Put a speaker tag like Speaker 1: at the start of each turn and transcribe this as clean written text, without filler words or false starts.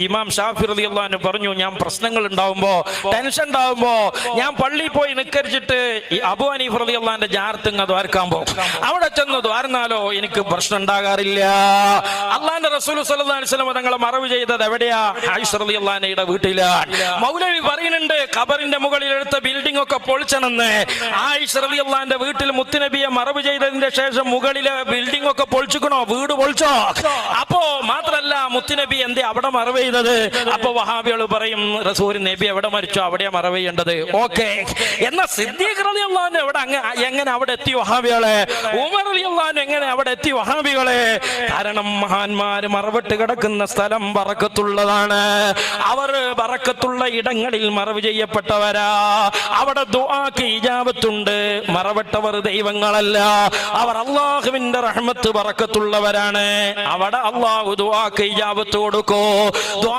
Speaker 1: ഇമാം ഷാഫി റളിയല്ലാഹു അൻഹു പറഞ്ഞു, ഞാൻ പ്രശ്നങ്ങൾ ഉണ്ടാവുമ്പോ, ടെൻഷൻ ഉണ്ടാവുമ്പോ ഞാൻ പള്ളിയിൽ പോയി നിക്കരിച്ചിട്ട് ഈ അബൂ ഹനീഫ റളിയല്ലാഹു അൻഹുവിന്റെ ജാറത്തിങ്ങ ദ്വാരക്കാൻ പോകും. അവിടെ ചെന്ന് ദ്വാരന്നാലോ എനിക്ക് പ്രശ്നം ഉണ്ടാകാറില്ല. അള്ളാന്റെ റസൂൽ സ്വല്ലല്ലാഹു അലൈഹി വസല്ലം തങ്ങളെ മറവ് ചെയ്തത് എവിടെയാ? ആയിഷ റളിയല്ലാഹു അൻഹയുടെ വീട്ടിലാണ്. മൗലവി പറയുന്നുണ്ട് ഖബറിന്റെ മുകളിൽ എടുത്ത ബിൽഡിംഗ് ഒക്കെ പൊളിച്ചണെന്ന്. ആയിഷ റളിയല്ലാഹു അൻഹയുടെ വീട്ടിൽ മുത്തുനബിയെ മറവ് ചെയ്തതിന്റെ ശേഷം മുകളിലെ ബിൽഡിംഗ് ഒക്കെ പൊളിച്ചിക്കണോ? വീട് പൊളിച്ചോ? അപ്പോ മാത്രല്ല മുത്തുനബി എന്തേ അവിടെ മറവ്? അപ്പൊ വഹാബികൾ പറയും റസൂൽ നബി എവിടെ മരിച്ചോ അവിടെയാ മറവ് ചെയ്യേണ്ടത്. ഓക്കെ, എന്നാ സിദ്ദീഖ് റളിയല്ലാഹു അൻഹു എവിടെ എങ്ങനെ അവിടെ എത്തി വഹാബികളെ? ഉമർ റളിയല്ലാഹു അൻഹു എങ്ങനെ അവിടെ എത്തി വഹാബികളെ? കാരണം മഹാന്മാര് മറവിട്ട് കിടക്കുന്ന സ്ഥലം ബറക്കത്തുള്ളതാണ്. അവർ ബറക്കത്തുള്ള ഇടങ്ങളിൽ മറവ് ചെയ്യപ്പെട്ടവരാ. അവിടെ ദുആക്ക് ഇജാബത്തുണ്ട്. മറവിട്ടവർ ദൈവങ്ങളല്ല, അവർ അല്ലാഹുവിന്റെ റഹ്മത്ത് ബറക്കത്തുള്ളവരാണ്. അവിടെ അല്ലാഹു ദുആക്ക് ഇജാബത്ത് കൊടുക്കോ.